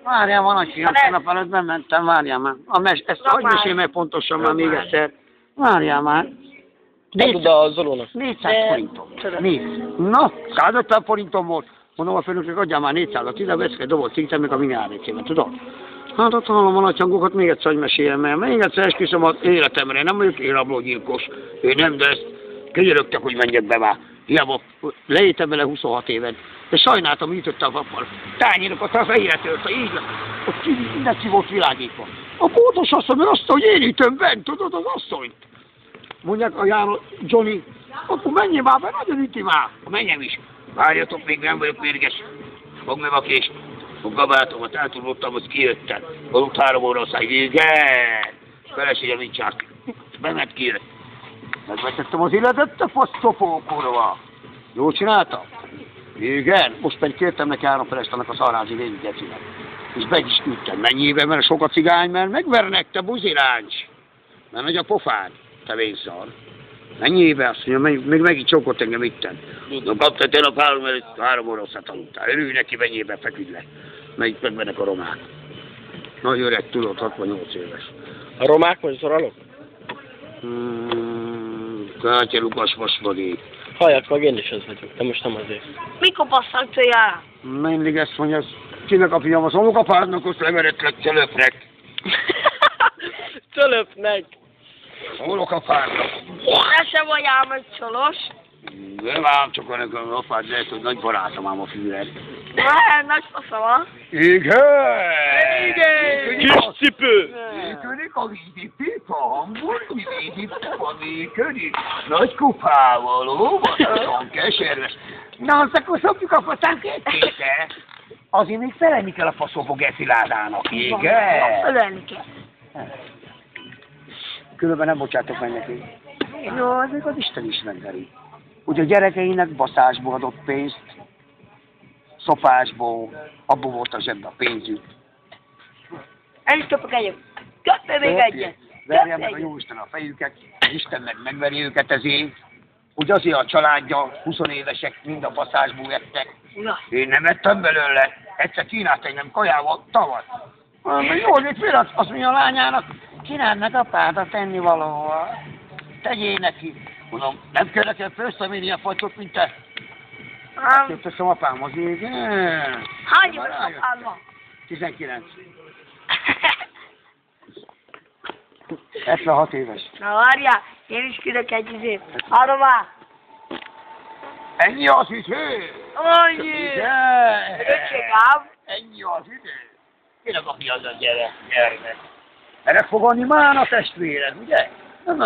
Várjál, van, aki nap előtt bementem, várjál már. Ezt hogy mesélj meg pontosan már még egyszer. Várjál már. Tud a Zolónak. 400 forintom. Na, 150 forintom volt. Mondom a főnöknek, adjál már 400-at, ide veszke dobott szinten meg a minárrécében, tudod? Hát ott hallom a nagyhangokat, még egyszer, hogy meséljem el. Még egyszer esküszöm az életemre, nem vagyok én rablógyilkos. Én nem, de ezt könyörögtek, hogy menjek be már. Hiába leétem vele 26 éven. De sajnáltam, ütötte a pappal. Tányérokat a fejére törte, így ott minden ki volt világítva. A kódos asszony, mert azt, hogy én ütöm bent, tudod, az asszonyt. Mondják a János, Johnny, akkor menjél már be, nagyon üti már. Menjem is. Várjatok, még nem vagyok mérges. Fogd meg a kést. A kabátomat eltudottam, hogy kijöttem. Aludt 3 óra aztán, igen. Feleségem nincs át. Bement kijött. Megvetettem az életet, te fasztopókorva. Jól csináltam? Igen. Most pedig kértem neki 3 felestának a szarházi végigecinek. És be is küldtem. Mennyibe, mert sok a cigány, mert megvernek, te buziráncs. Mert megy a pofád, te vénszar. Mennyibe, azt mondja, még megint csókolt engem itten. No, kaptad el a 3 óra aztán aludtál. Örülj neki, mennyibe, feküdj le. Melyik megvernek a romák. Nagy öreg, tudod, 68 éves. A romák vagy az oralok? Kátya Lukas Vasvadi. Halljak meg, én is az vagyok, de most nem azért. Mikor basszak tőle? Mindig ezt mondja, kinek a fiam, az unokapádnak, azt leveretlek cölöpnek. Cölöpnek! Unokapádnak. Te sem vagy ám egy csolos. Nem ám, csak a apád lehet, hogy nagy barátom ám a Führer. Nagy fasza van. Igen! Kis cipő! Működik a vízipipa, hamburgi vízipipa működik. Nagy kupával, óvatosan, keserves. Na, azt akkor szopjuk a faszán kettéte. Azért még felelni kell a faszóba gesziládának, igen? Felelni kell. Különben nem bocsátok meg neki. Jó, azért az Isten is megveri. Ugye a gyerekeinek baszásból adott pénzt, szopásból, abból volt a zsebben a pénzük. El is köpök egyet. Köpő még egyet. Verje meg a Jóisten a fejüket, Isten meg megveri őket ezért. Ugye azért a családja, 20 évesek, mind a baszásból ettek. Én nem ettem belőle, egyszer kínált engem kajával tavaly. Jó, hogy fél azt mondja a lányának, kínáld meg apádat ennivalóval. Tegyél neki. Mondom, nem kell nekem főszemélni ilyen fajtot, mint te. Kötösszem apámhoz, igen. Hány éves apád van? 19. 76 éves. Na várjál, én is küldök egy izét. Hallom már. Ennyi az idő? Annyi. Igen. Öcségám. Ennyi az idő. Kinek a fiadod, gyere, gyere. Erre fogadni már a testvéred, ugye? Nem,